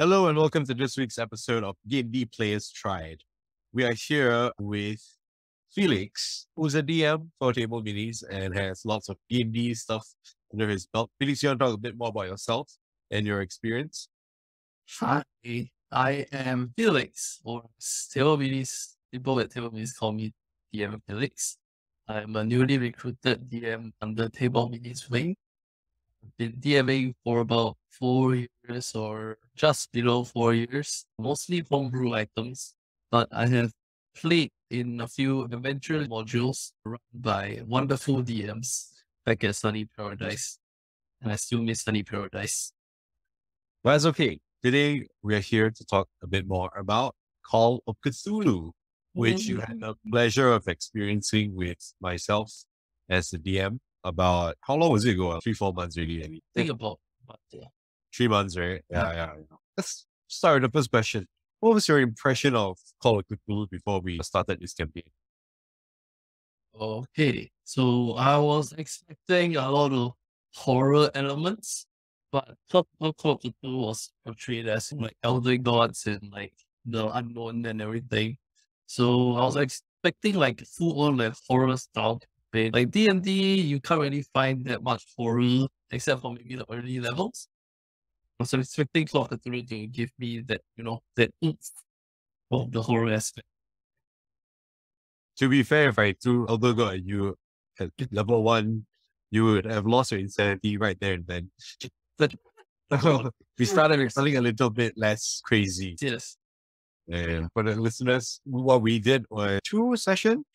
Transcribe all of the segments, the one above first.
Hello and welcome to this week's episode of D&D Players Tried. We are here with Felix, who's a DM for Table Minis and has lots of D&D stuff under his belt. Felix, you want to talk a bit more about yourself and your experience? Hi, I am Felix, or Table Minis. People at Table Minis call me DM Felix. I'm a newly recruited DM under Table Minis wing. I've been DMing for about 4 years or just below 4 years, mostly homebrew items, but I have played in a few adventure modules run by wonderful DMs back at Sunny Paradise, and I still miss Sunny Paradise. But that's okay. Today, we are here to talk a bit more about Call of Cthulhu, which you had the pleasure of experiencing with myself as the DM about, how long was it ago? 3-4 months really. I mean, Think about, but yeah. 3 months, right? Yeah. Let's start with the first question. What was your impression of Call of Cthulhu before we started this campaign? Okay, so I was expecting a lot of horror elements, but Call of Cthulhu was portrayed as like elder gods and like the unknown and everything. So I was expecting like full-on like horror style campaign. Like D&D, you can't really find that much horror except for maybe the early levels. I was expecting Call of Cthulhu to give me that, that oomph of the horror aspect. To be fair, if I threw Elder God at you at level 1, you would have lost your insanity right there and then. But We started with something a little bit less crazy. yes. And for the listeners, what we did was 2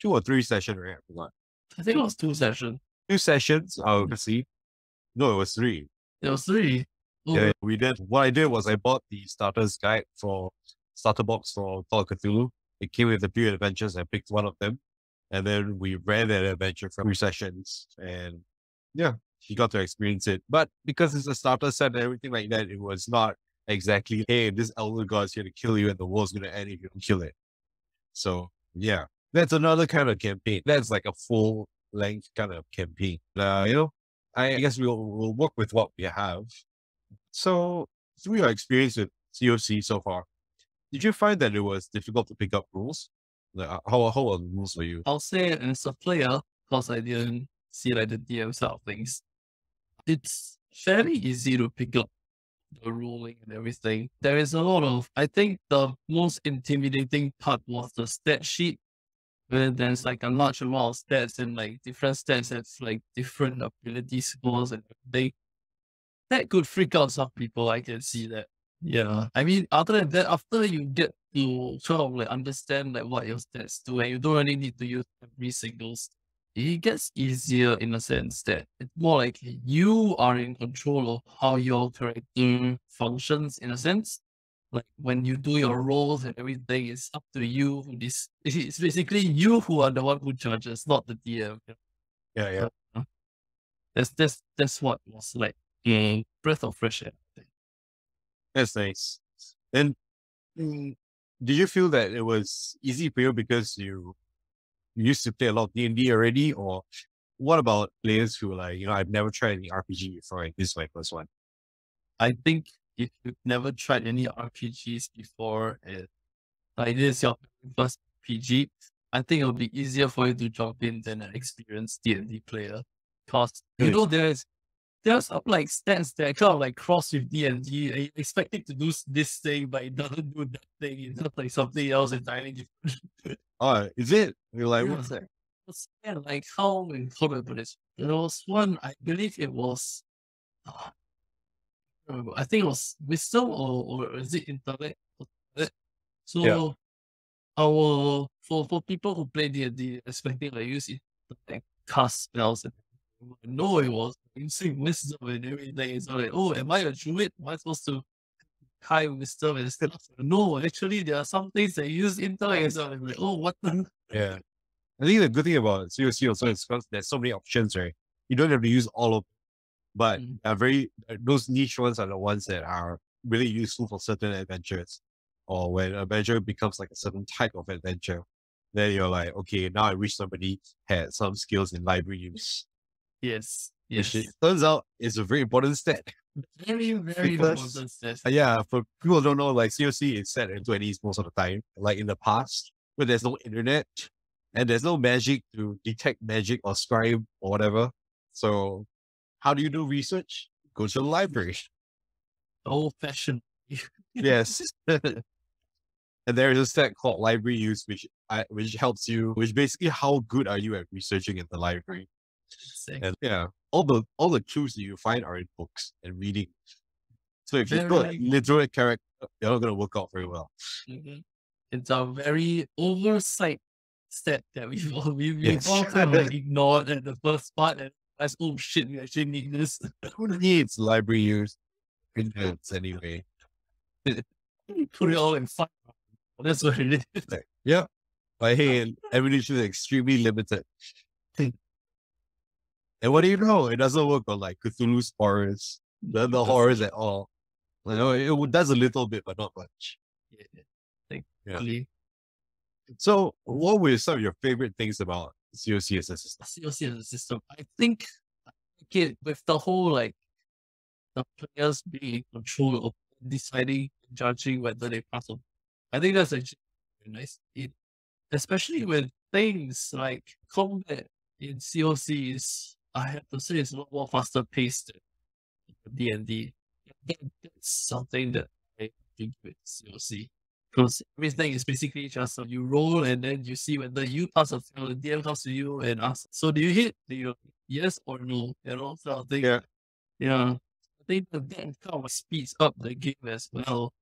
or 3 sessions, right? I forgot. I think it was 2 sessions. 2 sessions, obviously. No, it was 3. It was 3. Yeah, we did. What I did was I bought the starter's guide for starter box for Call of Cthulhu. It came with a few adventures. I picked one of them, and then we ran that adventure for 3 sessions. And yeah, he got to experience it. But because it's a starter set and everything like that, it was not exactly, hey, this elder god's here to kill you, and the world's going to end if you don't kill it. So yeah, that's another kind of campaign. That's like a full length kind of campaign. I guess we'll work with what we have. So, through your experience with COC so far, did you find that it was difficult to pick up rules? Like, how are the rules for you? I'll say as a player, because I didn't see like the DM side of things, it's fairly easy to pick up the ruling and everything. There is a lot of, I think the most intimidating part was the stat sheet, where there's like a large amount of stats and like different stats have like different ability scores and everything. That could freak out some people, I can see that. Yeah. I mean, other than that, after you get to sort of like understand like what your stats do, and you don't really need to use every single stat, it gets easier in a sense that it's more like you are in control of how your character functions in a sense. Like when you do your roles and everything, it's up to you. It's basically you who are the one who judges, not the DM. Yeah. That's what was like a breath of fresh air. That's nice. And did you feel that it was easy for you because you used to play a lot of D&D already? Or what about players who like, I've never tried any RPG before, and this is my first one? I think if you've never tried any RPGs before, like this is your first RPG, I think it'll be easier for you to jump in than an experienced D&D player. Because, there's some like stats that kind of like cross with D&D. I expect it to do this thing, but it doesn't do that thing. It's just like something else entirely different. Oh, is it? You're like, Yeah. what's that? Yeah, like how we put it. There was one, I believe it was, I think it was wisdom or is it intellect? So Yeah. for people who play D&D, expecting like use it to like cast spells, and no, it was using wisdom and everything. It's like, oh, am I a druid? Am I supposed to high wisdom and stuff? No, actually, there are some things that use intellect as well. I'm like, oh, what the? Yeah. I think the good thing about COC also is because there's so many options, right? You don't have to use all of them, but those niche ones are the ones that are really useful for certain adventures, or when an adventure becomes like a certain type of adventure, then you're like, okay, now I wish somebody had some skills in library use. Yes. which it Yes. turns out is a very important stat. Very, very Because, important steps. yeah, for people who don't know, like COC is set in 20s most of the time, like in the past, where there's no internet and there's no magic to detect magic or scribe or whatever. So, how do you do research? Go to the library. Old fashioned. Yes. And there is a stat called library use, which helps you, which basically how good are you at researching in the library. And yeah, all the clues that you find are in books and reading. So if you put Very, literal character, you're not going to work out very well. it's a very oversight stat that we've Yes. all kind of like ignored at the first part, and as oh shit, we actually need this. Who needs library use in notes anyway? Put it all in five. That's what it is. Yeah. But hey, ammunition is extremely limited. And what do you know? It doesn't work on like Cthulhu's horrors, the horrors at all. You know, it does a little bit, but not much. Yeah. So, what were some of your favorite things about COC as a system? COC as a system, I think it with the whole like the players being in control of deciding, judging whether they pass or. I think that's actually very nice. Especially with things like combat in COC is, I have to say, it's a lot more faster paced than D&D. That's something that I think with COC. Because everything is basically just you roll and then you see whether you pass or fail. The DM comes to you and asks, so do you hit? Do you yes or no? You know, sort of thing. Yeah. I think that kind of speeds up the game as well.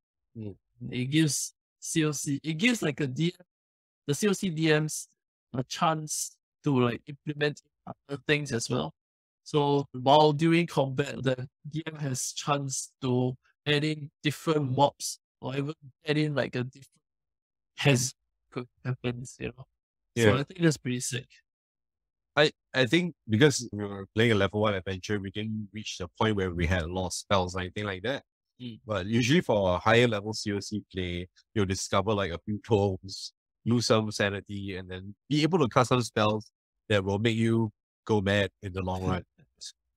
It gives COC, it gives like the COC DMs a chance to like implement other things as well. So while doing combat, the DM has chance to add in different mobs or even add in like a different has could happens, So I think that's pretty sick. I think because we were playing a level 1 adventure, we didn't reach the point where we had a lot of spells or anything like that. But usually for a higher level COC play, you'll discover like a few tomes, lose some sanity, and then be able to cast some spells that will make you go mad in the long run.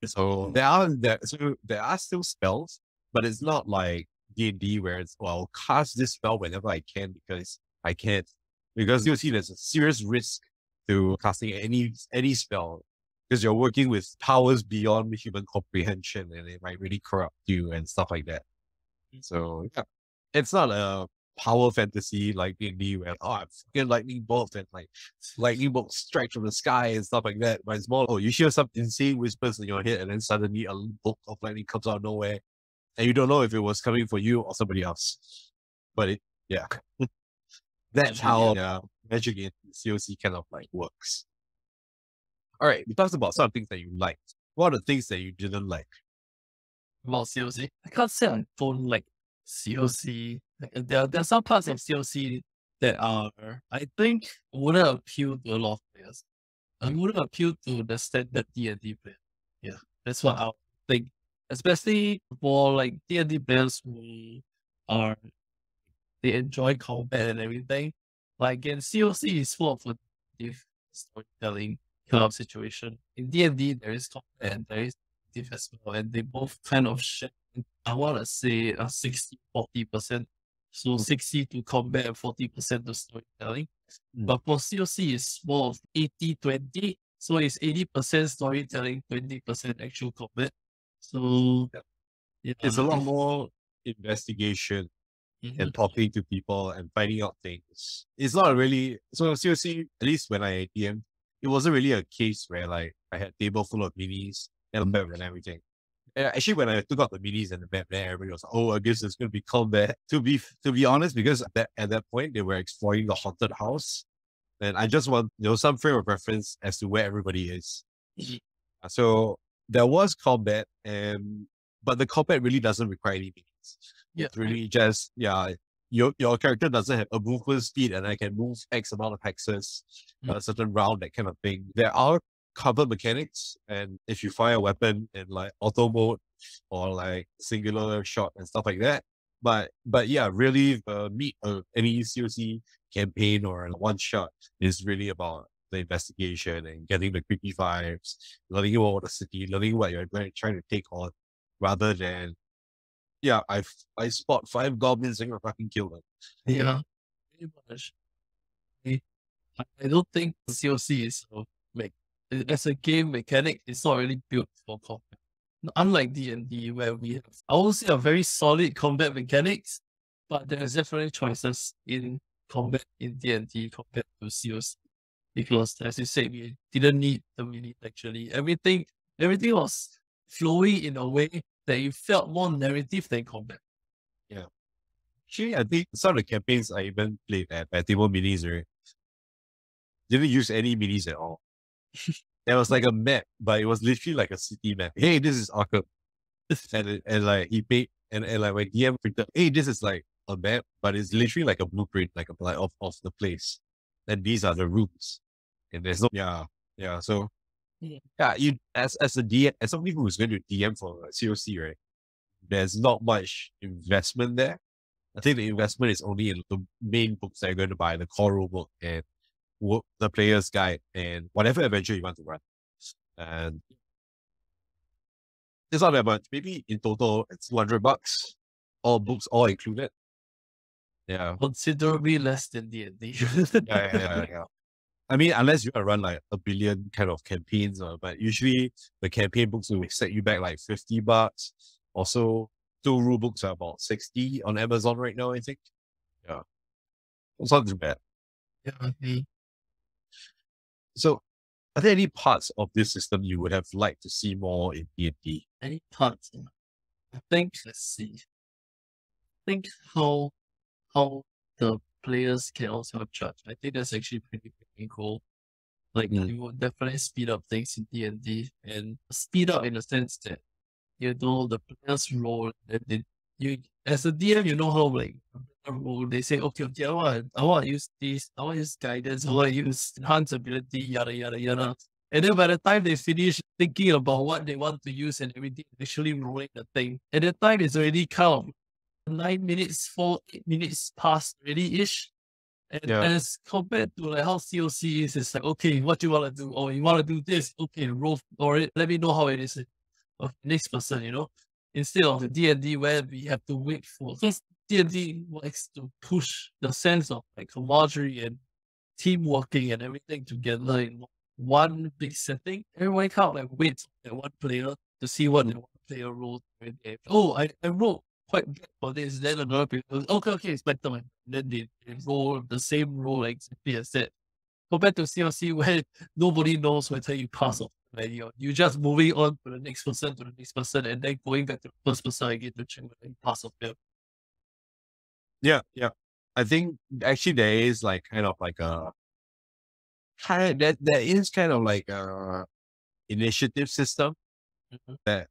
So there are still spells, but it's not like D&D where it's, well, I'll cast this spell whenever I can because I can't. Because you'll see there's a serious risk to casting any spell because you're working with powers beyond human comprehension and it might really corrupt you and stuff like that. So yeah, it's not a power fantasy like D&D where I'm fucking lightning bolt and like lightning bolt strike from the sky and stuff like that. But it's more, you hear some insane whispers in your head and then suddenly a bolt of lightning comes out of nowhere and you don't know if it was coming for you or somebody else. But that's how magic in COC kind of like works. All right, we talked about some things that you liked. What are the things that you didn't like? About COC, I can't say I don't like COC. There are some parts of COC that are, I think, wouldn't appeal to a lot of players. It wouldn't appeal to the standard D&D player. Yeah, that's what I think. Especially for like D&D players who they enjoy combat and everything. Like in COC is full of storytelling kind of situation. In D&D, there is combat and there is as well, and they both kind of share, I want to say, 60-40%. So 60 to combat and 40% to storytelling. But for COC, it's more of 80-20. So it's 80% storytelling, 20% actual combat. So it's a lot more investigation and talking to people and finding out things. It's not really, so COC, at least when I DM, it wasn't really a case where like I had a table full of minis and a map and everything. And actually, when I took out the minis and the map, then everybody was like, oh, I guess it's going to be combat. To be honest, because at that point, they were exploring the haunted house. And I just want, some frame of reference as to where everybody is. So there was combat, but the combat really doesn't require any minis. It's really just, your character doesn't have a movement speed and I can move X amount of hexes, a certain round, that kind of thing. There are combat mechanics, and if you fire a weapon in like auto mode or like singular shot and stuff like that. But yeah, really the meat of any COC campaign or one shot is really about the investigation and getting the creepy vibes, learning about the city, learning what you're trying to take on, rather than I spot 5 goblins and I fucking kill them. Yeah, pretty much. I don't think COC is as a game mechanic, it's not really built for combat. Unlike D&D, where we have, I would say, a very solid combat mechanics, but there's definitely choices in combat in D&D compared to COC. Because as you said, we didn't need the mini actually. Everything was flowing in a way that you felt more narrative than combat. Yeah. Actually, I think some of the campaigns I even played at table minis, right, didn't use any minis at all. There was like a map, but it was literally like a city map. Hey, this is Arkham. and like he paid and like when DM printed, hey, this is like a map, but it's literally like a blueprint, like of the place. And these are the rooms. And there's no so you as a DM, as somebody who's going to DM for COC, right? There's not much investment there. I think the investment is only in the main books that you're going to buy, the core rule book and the player's guide and whatever adventure you want to run. And it's not that much. Maybe in total it's $200. All books all included. Yeah. Considerably less than D&D. Yeah. I mean, unless you run like a billion kind of campaigns, but usually the campaign books will set you back like $50. Also, 2 rule books are about 60 on Amazon right now, I think. Yeah. It's not too bad. Yeah. So, are there any parts of this system you would have liked to see more in D&D? Any parts? I think, let's see. I think how the players can also judge. I think that's actually pretty cool. Like, you would definitely speed up things in D&D, and speed up in the sense that, you know, the players roll, and you, as a DM, you know how, like, roll, they say, okay, I want to use this, I want to use guidance, I want to use enhance ability, yada, yada, yada. And then by the time they finish thinking about what they want to use and everything, actually rolling the thing, at the time it's already kind of 9 minutes, 8 minutes past already-ish. And as compared to like how COC is, it's like, okay, what do you want to do? Oh, you want to do this? Okay, roll for it. Let me know how it is of the next person, you know? Instead of the D&D where we have to wait for, because D&D likes to push the sense of like camaraderie and team working and everything together in one big setting. Everyone can't like wait for one player to see what the one player rolls. Oh, I wrote quite bad for this. Then another people, okay, it's better. And then they roll the same role exactly as that. Compared to CLC where nobody knows whether you pass or fail. You're just moving on to the next person, and then going back to the first person again to check whether you pass or fail. Yeah. I think actually there is like kind of like a there is kind of like a initiative system that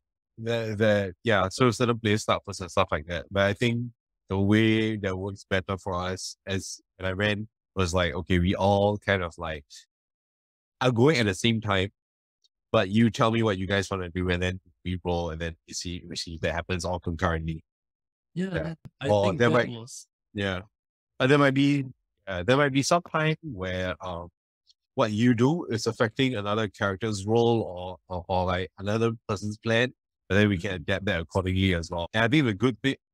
so certain players start first and stuff like that. But I think the way that works better for us as when I ran was like, okay, we all kind of like are going at the same time, but you tell me what you guys want to do and then we roll and then we see if that happens all concurrently. Yeah. I think that was. Yeah. But there might be some time where what you do is affecting another character's role or like another person's plan, but then we can adapt that accordingly as well. And I think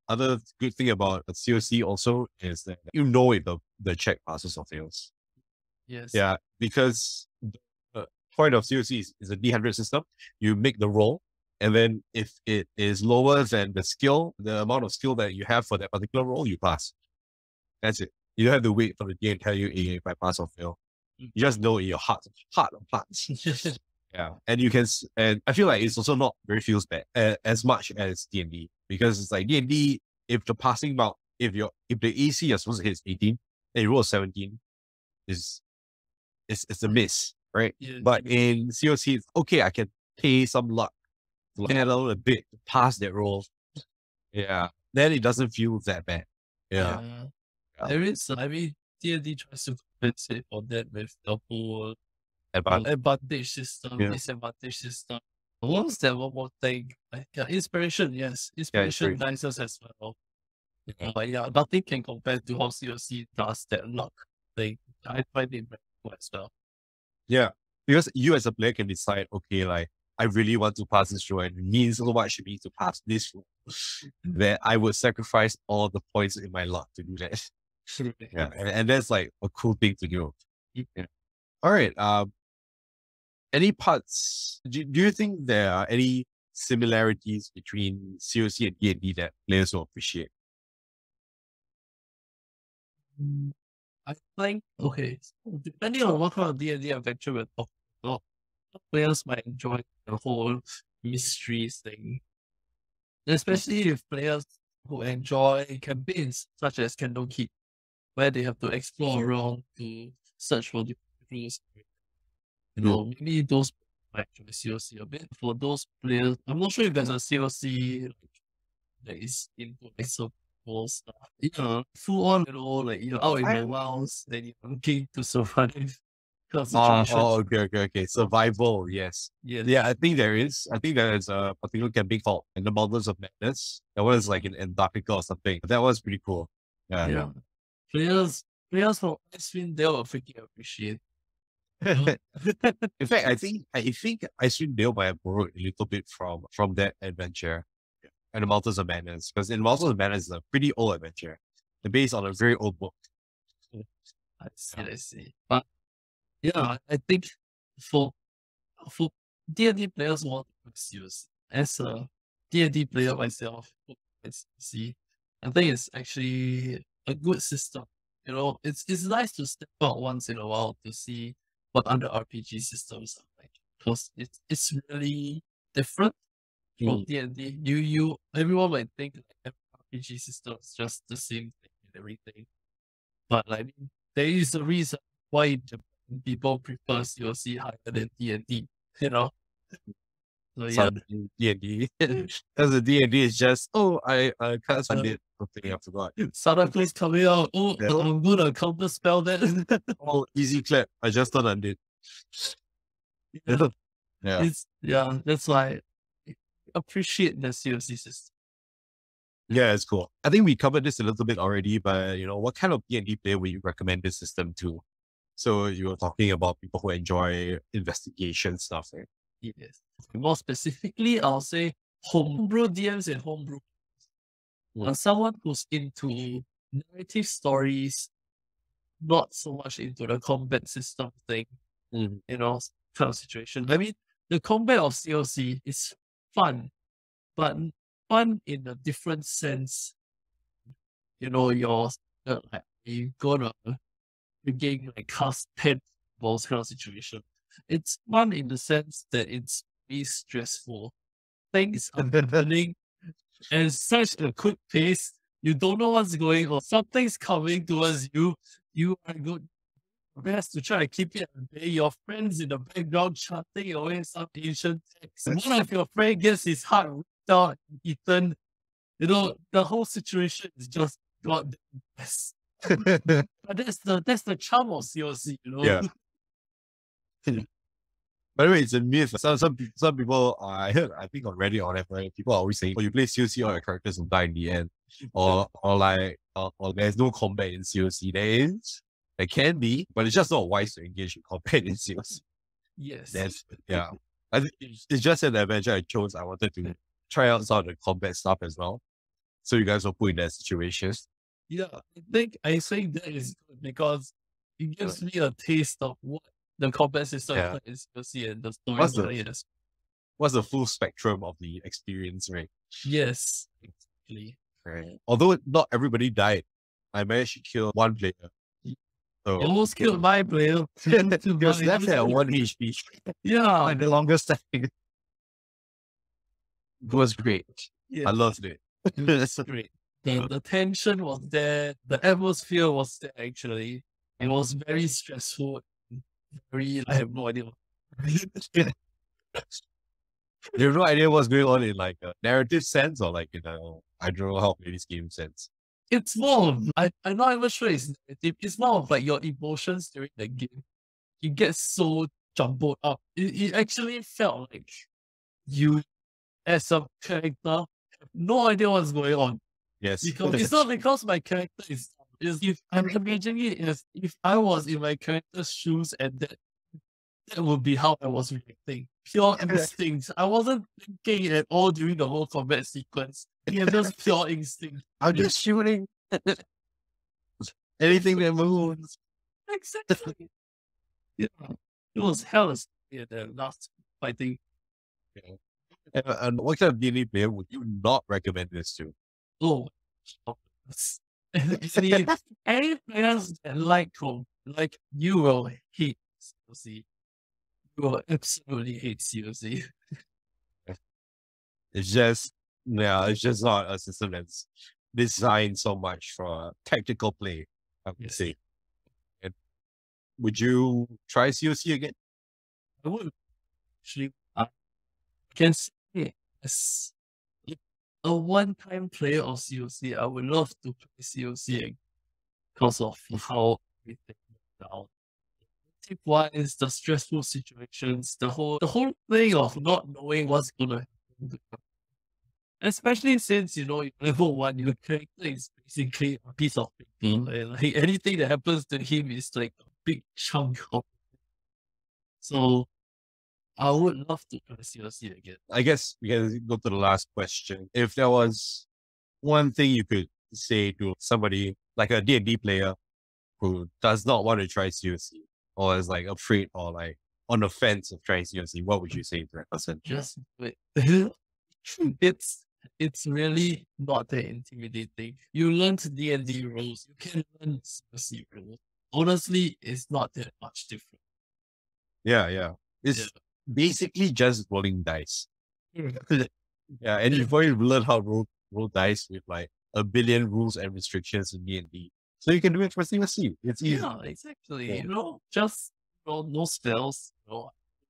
other good thing about a COC also is that you know if the check passes or fails. Yes. Yeah, because the point of COC is a D100 system. You make the roll, and then if it is lower than the amount of skill that you have for that particular roll, you pass. That's it. You don't have to wait for the game to tell you if I pass or fail. You just know in your heart of hearts. Yeah. And I feel like it's also not very feels bad as much as D&D, because it's like D&D, if the passing mark, if the AC you're supposed to hit is 18 and you roll 17, it's a miss, right? Yeah. But in COC, it's okay, I can pay some luck to get a little bit to pass that roll. Yeah. Then it doesn't feel that bad. Yeah. There is, I mean, D&D tries to compensate for that with the whole advantage system, disadvantage system. What was that one more thing? Inspiration, yes. Inspiration dices as well. But yeah, nothing can compare to how COC does that luck thing. I find it very cool as well. Yeah. Because you as a player can decide, okay, like, I really want to pass this through and it means so much to me to pass this through that I would sacrifice all the points in my luck to do that. Yeah. And that's like a cool thing to do. Yeah. All right. Any parts, do you think there are any similarities between COC and D&D that players will appreciate? I think, okay, so depending on what kind of D&D adventure we're talking about, some players might enjoy the whole mysteries thing, especially if players who enjoy campaigns such as Candle Keep, where they have to explore around to search for different clues. Maybe those might enjoy COC a bit. For those players, I'm not sure if there's a COC that is into like survival stuff. Full on, like you're out in the wilds, then you're looking to survive kind of situations. Okay. Survival, yes. Yes. Yeah, I think there is. I think there is a particular camping called in the Mountains of Madness. That was like in Antarctica or something. That was pretty cool. Yeah. Players from Icewind Dale will freaking appreciate. In fact, I think Icewind Dale might have borrowed a little bit from that adventure and the Mountains of Madness, because in Mountains of Madness is a pretty old adventure. They're based on a very old book. I see. But yeah, I think for D&D players who want to serious, as a D&D player myself, I think it's actually a good system. It's nice to step out once in a while to see what other RPG systems are like, because it's really different from D&D. Everyone might think like RPG system is just the same thing and everything, but like there is a reason why people prefer COC higher than D&D. So yeah, D&D. Because the D&D is just, I can't find it. Something I forgot. Sudden place coming out. I'm gonna counter spell that. Easy clap. I just don't undid. Yeah. That's why I appreciate the COC system. Yeah, it's cool. I think we covered this a little bit already, but what kind of D&D player would you recommend this system to? So you were talking about people who enjoy investigation stuff, right? Yes. More specifically, I'll say homebrew DMs and homebrew. Someone who's into narrative stories, not so much into the combat system thing, kind of situation. I mean, the combat of COC is fun, but fun in a different sense. You're gonna begin like cast 10 balls kind of situation. It's fun in the sense that it's very stressful. Things are happening at such a quick pace. You don't know what's going on. Something's coming towards you. You are good. Best to try to keep it at bay. Your friends in the background chanting away some ancient text. One of your friends gets his heart ripped out and eaten. The whole situation is just God best. But that's the charm of COC, Yeah. By the way, it's a myth. Some people, I heard, I think on Reddit or whatever, people are always saying, you play COC, all your characters will die in the end. Or there's no combat in COC. There can be, but it's just not wise to engage in combat in COC. Yes. I think it's just an adventure I chose. I wanted to try out some of the combat stuff as well. So you guys will put in that situations. Yeah, I think that is good because it gives me a taste of what the combat system is COC and the story. What's the full spectrum of the experience, right? Yes, exactly. Right. Although not everybody died, I managed to kill one player. So, almost killed my player. He was left at 1 HP. Yeah. Like the longest time. It was great. Yes. I loved it. That's great. The tension was there. The atmosphere was there, actually. It was very stressful. I have no idea. You have no idea what's going on in like a narrative sense or like in a, I don't know how to play this game sense. It's more of, I'm not even sure it's narrative. It's more of like your emotions during the game. You get so jumbled up. It actually felt like you, as a character, have no idea what's going on. Yes. Because it's not because my character is if I'm imagining it as if I was in my character's shoes and that That would be how I was reacting. Pure instinct. I wasn't thinking at all during the whole combat sequence. It was just pure instinct. I'm just shooting anything that moves. Exactly. Yeah. It was hell in the last fighting. And what kind of D&D player would you not recommend this to? Oh, see, any players that like you will hate COC. You will absolutely hate COC. It's just not a system that's designed so much for tactical play, I would say. And would you try COC again? I would actually. I can say as a one-time player of COC, I would love to play COC again because of how everything went down. Wise, the stressful situations, the whole thing of not knowing what's gonna happen. Especially since level 1, your character is basically a piece of paper, and like anything that happens to him is like a big chunk of. So I would love to try COC again. I guess we can go to the last question. If there was one thing you could say to somebody like a D&D player who does not want to try COC, or is like afraid or like on the fence of trying COC, what would you say to that person? Just wait. It's really not that intimidating. You learn D&D rules. You can learn COC rules. Honestly, it's not that much different. Yeah. It's basically just rolling dice. Yeah, and you've already learned how to roll dice with like a billion rules and restrictions in D&D. So you can do it for COC. It's easy. Yeah, exactly. Yeah. Just no spells.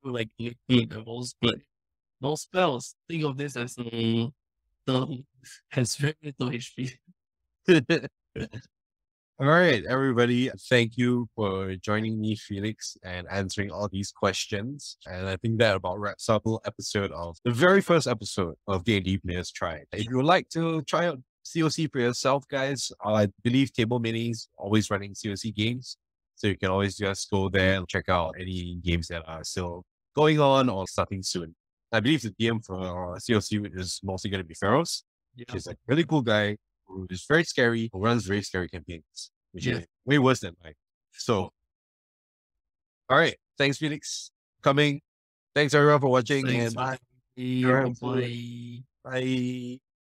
Like levels, but no spells. Think of this as has very little HP. All right, everybody. Thank you for joining me, Felix, and answering all these questions. And I think that about wraps up the episode of the very first episode of D&D Players Try. If you would like to try out COC for yourself, guys, I believe Table Minis always running COC games. So you can always just go there and check out any games that are still going on or starting soon. I believe the DM for COC is mostly going to be Feroz, which is a really cool guy who is very scary, who runs very scary campaigns, which is way worse than mine. So, all right. Thanks, Felix, for coming. Thanks, everyone, for watching. Thanks, and bye. bye. Bye.